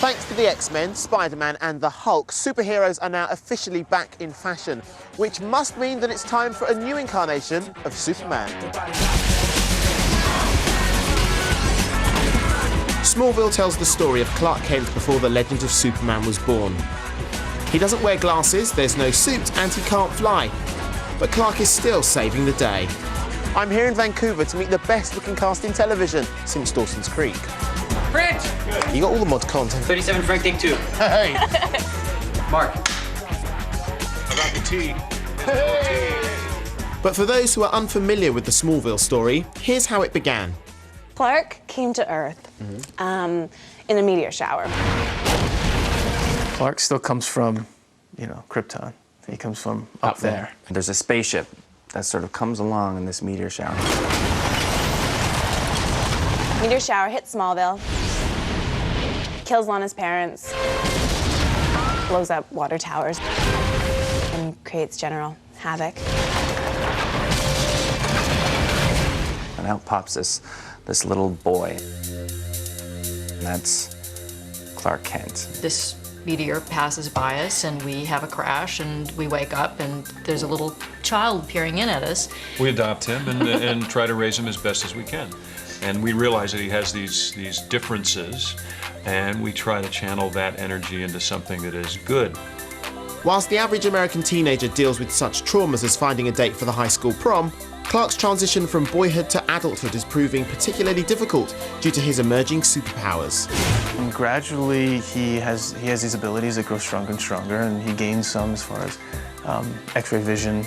Thanks to the X-Men, Spider-Man and the Hulk, superheroes are now officially back in fashion, which must mean that it's time for a new incarnation of Superman. Smallville tells the story of Clark Kent before the legend of Superman was born. He doesn't wear glasses, there's no suit, and he can't fly. But Clark is still saving the day. I'm here in Vancouver to meet the best-looking cast in television since Dawson's Creek. Print! You got all the mod content. 37 Frank, take 2. Hey! Mark. I got the tea. Hey! But for those who are unfamiliar with the Smallville story, here's how it began. Clark came to Earth in a meteor shower. Clark still comes from, Krypton. He comes from up there. There's a spaceship that sort of comes along in this meteor shower. Meteor shower hits Smallville, kills Lana's parents, blows up water towers, and creates general havoc. And out pops this little boy. And that's Clark Kent. This meteor passes by us and we have a crash and we wake up and there's a little child peering in at us. We adopt him and try to raise him as best as we can. And we realize that he has these differences, and we try to channel that energy into something that is good. Whilst the average American teenager deals with such traumas as finding a date for the high school prom, Clark's transition from boyhood to adulthood is proving particularly difficult due to his emerging superpowers. And gradually, he has these abilities that grow stronger and stronger, and he gains some as far as X-ray vision.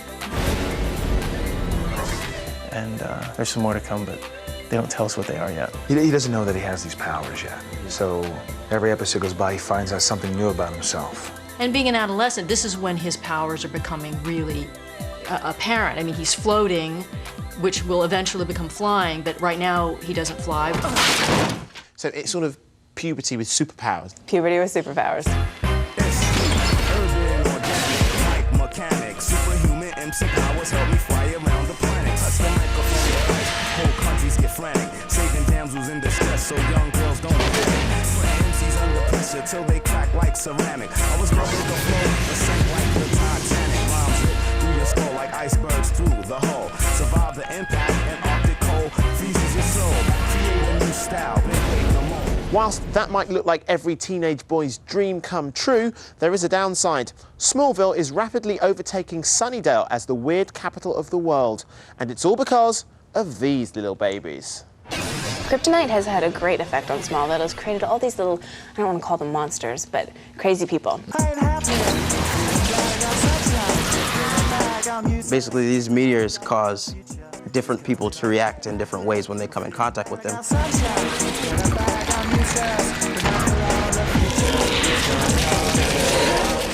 And there's some more to come, but they don't tell us what they are yet. He doesn't know that he has these powers yet. So every episode goes by, he finds out something new about himself. And being an adolescent, this is when his powers are becoming really apparent. I mean, he's floating, which will eventually become flying, but right now he doesn't fly. So it's sort of puberty with superpowers. Puberty with superpowers. Superhuman MC powers help me fly around the planet. Touch the microphone, whole countries get frantic. Saving damsels in distress so young girls don't panic. Putting MCs under pressure till they crack like ceramic. I was growing the flow, the same like the Titanic. Rhymes rip through your skull like icebergs through the hull. Survive the impact and Arctic cold freezes your soul. Create a new style, been waiting a moment. Whilst that might look like every teenage boy's dream come true, there is a downside. Smallville is rapidly overtaking Sunnydale as the weird capital of the world. And it's all because of these little babies. Kryptonite has had a great effect on Smallville. It has created all these little, I don't want to call them monsters, but crazy people. Basically, these meteors cause different people to react in different ways when they come in contact with them.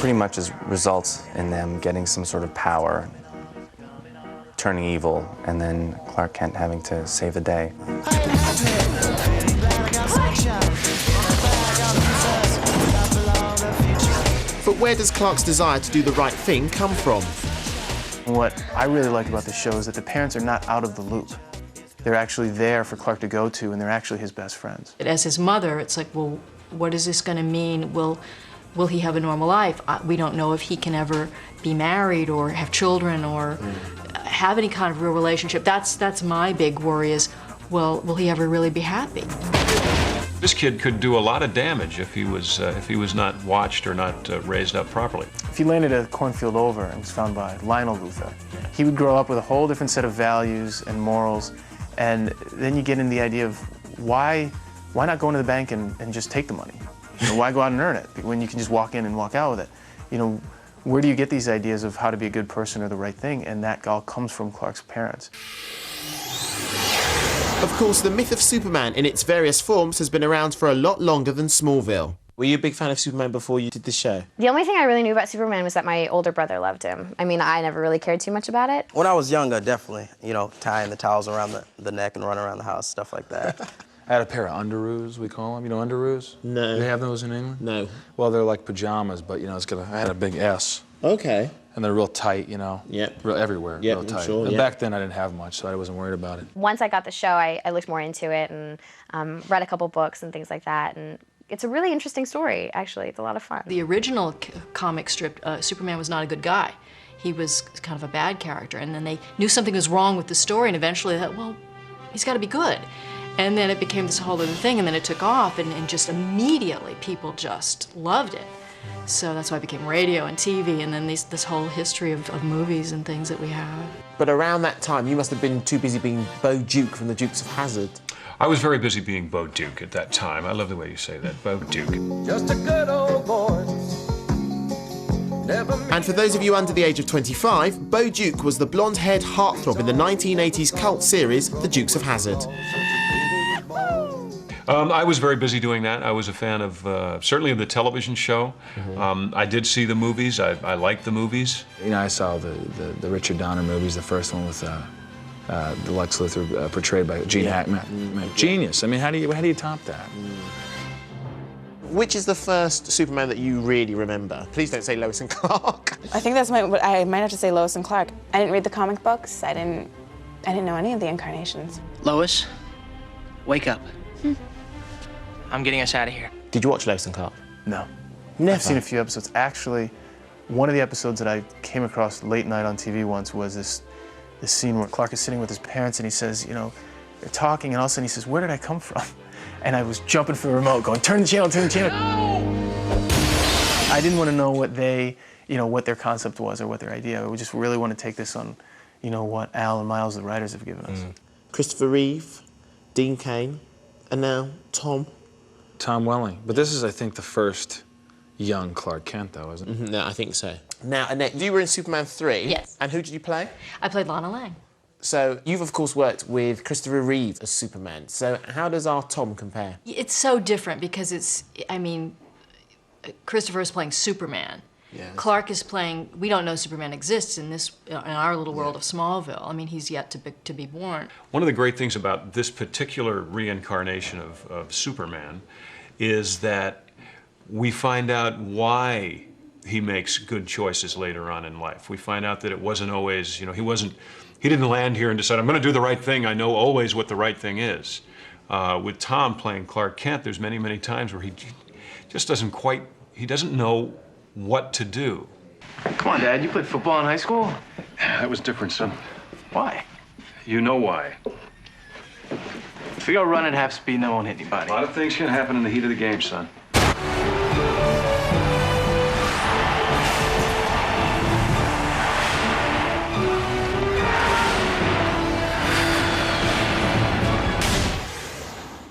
Pretty much results in them getting some sort of power, turning evil, and then Clark Kent having to save the day. But where does Clark's desire to do the right thing come from? What I really like about the show is that the parents are not out of the loop. They're actually there for Clark to go to, and they're actually his best friends. As his mother, it's like, well, what is this going to mean? Will he have a normal life? We don't know if he can ever be married or have children or have any kind of real relationship. That's my big worry is, well, will he ever really be happy? This kid could do a lot of damage if he was not watched or not raised up properly. If he landed a cornfield over and was found by Lionel Luthor, he would grow up with a whole different set of values and morals, and then you get into the idea of why not go into the bank and just take the money? Why go out and earn it when you can just walk in and walk out with it? Where do you get these ideas of how to be a good person or the right thing? And that all comes from Clark's parents. Of course, the myth of Superman in its various forms has been around for a lot longer than Smallville. Were you a big fan of Superman before you did this show? The only thing I really knew about Superman was that my older brother loved him. I mean, I never really cared too much about it. When I was younger, definitely, tying the towels around the neck and running around the house, stuff like that. I had a pair of underoos, we call them. You know underoos? No. Do they have those in England? No. Well, they're like pajamas, but I had a big S. Okay. And they're real tight, Yep. real everywhere, Yep, real tight. sure, And yeah. back then I didn't have much, so I wasn't worried about it. Once I got the show, I looked more into it and read a couple books and things like that. And it's a really interesting story, actually. It's a lot of fun. The original comic strip, Superman was not a good guy. He was kind of a bad character, and then they knew something was wrong with the story, and eventually they thought, well, he's got to be good. And then it became this whole other thing, and then it took off, and just immediately people just loved it. So that's why it became radio and TV, and then this whole history of movies and things that we have. But around that time, you must have been too busy being Bo Duke from the Dukes of Hazzard. I was very busy being Bo Duke at that time. I love the way you say that, Bo Duke. Just a good old boy. And for those of you under the age of 25, Bo Duke was the blonde-haired heartthrob in the 1980s cult series, The Dukes of Hazzard. I was very busy doing that. I was a fan of, certainly of the television show. I did see the movies. I liked the movies. You know, I saw the Richard Donner movies, the first one with the Lex Luthor portrayed by Gene Hackman. Genius. I mean, how do you top that? Which is the first Superman that you really remember? Please don't say Lois and Clark. I think that's I might have to say Lois and Clark. I didn't read the comic books. I didn't know any of the incarnations. Lois, wake up. I'm getting us out of here. Did you watch Lois and Clark? No. Never. I've seen a few episodes. Actually, one of the episodes that I came across late night on TV once was this scene where Clark is sitting with his parents and he says, you know, they're talking, and all of a sudden he says, "Where did I come from?" And I was jumping for the remote going, "Turn the channel, turn the channel." No! I didn't want to know what what their concept was or what their idea. We just really want to take this on, what Al and Miles, the writers, have given us. Christopher Reeve, Dean Cain, and now Tom Welling. But this is, I think, the first young Clark Kent, though, isn't it? No, I think so. Now, Annette, you were in Superman 3. Yes. And who did you play? I played Lana Lang. So you've, of course, worked with Christopher Reeve as Superman. So how does our Tom compare? It's so different because Christopher is playing Superman. Yes. Clark is playing, we don't know Superman exists in our little world of Smallville. I mean, he's yet to be born. One of the great things about this particular reincarnation of Superman is that we find out why he makes good choices later on in life. We find out that it wasn't always, he didn't land here and decide, I'm going to do the right thing. I know always what the right thing is. With Tom playing Clark Kent, there's many, many times where he just he doesn't know what to do. Come on, Dad, you played football in high school? That was different, son. Why? You know why. If we go run at half speed, no one hit anybody. A lot of things can happen in the heat of the game, son.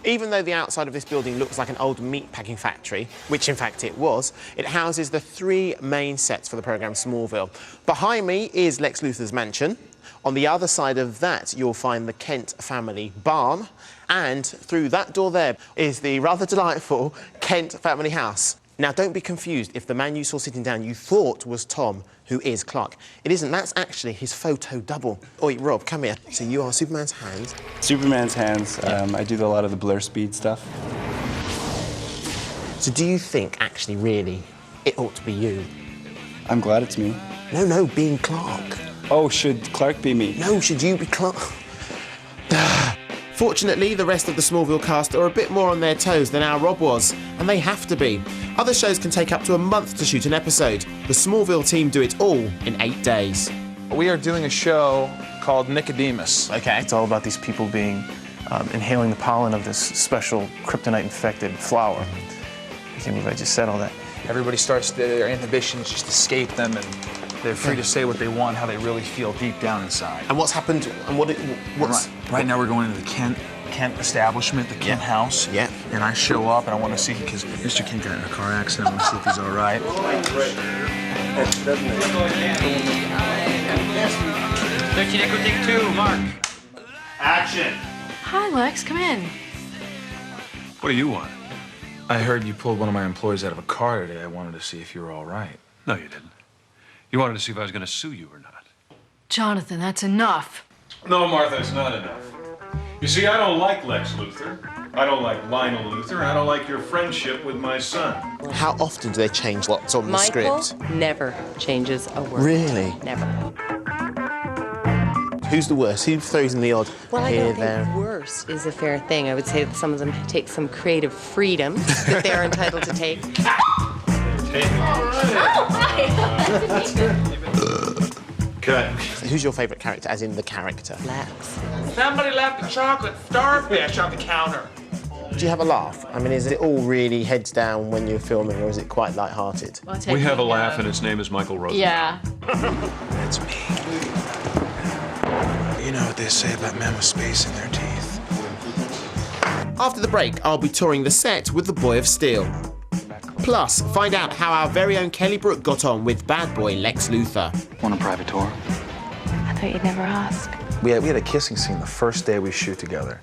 Even though the outside of this building looks like an old meatpacking factory, which in fact it was, it houses the 3 main sets for the programme Smallville. Behind me is Lex Luthor's mansion. On the other side of that, you'll find the Kent family barn. And through that door there is the rather delightful Kent family house. Now, don't be confused if the man you saw sitting down you thought was Tom, who is Clark. It isn't. That's actually his photo double. Oi, Rob, come here. So you are Superman's hands. Superman's hands. I do a lot of the blur speed stuff. So do you think, actually, really, it ought to be you? I'm glad it's me. No, being Clark. Oh, should Clark be me? No, should you be Clark? Fortunately, the rest of the Smallville cast are a bit more on their toes than our Rob was, and they have to be. Other shows can take up to a month to shoot an episode. The Smallville team do it all in 8 days. We are doing a show called Nicodemus. Okay. It's all about these people inhaling the pollen of this special kryptonite-infected flower. I can't believe I just said all that. Everybody starts their inhibitions just escape them, and they're free to say what they want, how they really feel deep down inside. And what's happened, and what's... Right now we're going into the Kent establishment, the Kent house. Yeah. And I show up and I want to see, because Mr. Kent got in a car accident, I want to see if he's all right. 13 Echo, take 2, Mark. Action! Hi, Lex, come in. What do you want? I heard you pulled one of my employees out of a car today. I wanted to see if you were all right. No, you didn't. You wanted to see if I was going to sue you or not. Jonathan, that's enough. No, Martha, it's not enough. You see, I don't like Lex Luthor. I don't like Lionel Luthor. I don't like your friendship with my son. How often do they change what's on the script? Michael never changes a word. Really? Never. Who's the worst? Who throws in the odd Well, I here, don't think there? worse is a fair thing. I would say that some of them take some creative freedom that they're entitled to take. Cut. Who's your favourite character, as in the character? Lex. Somebody left a chocolate starfish on the counter. Do you have a laugh? I mean, is it all really heads down when you're filming, or is it quite light-hearted? We have a laugh, and its name is Michael Rosen. Yeah. That's me. You know what they say about men with space in their teeth. After the break, I'll be touring the set with the Boy of Steel. Plus, find out how our very own Kelly Brook got on with bad boy Lex Luthor. Want a private tour? I thought you'd never ask. We had a kissing scene the first day we shoot together.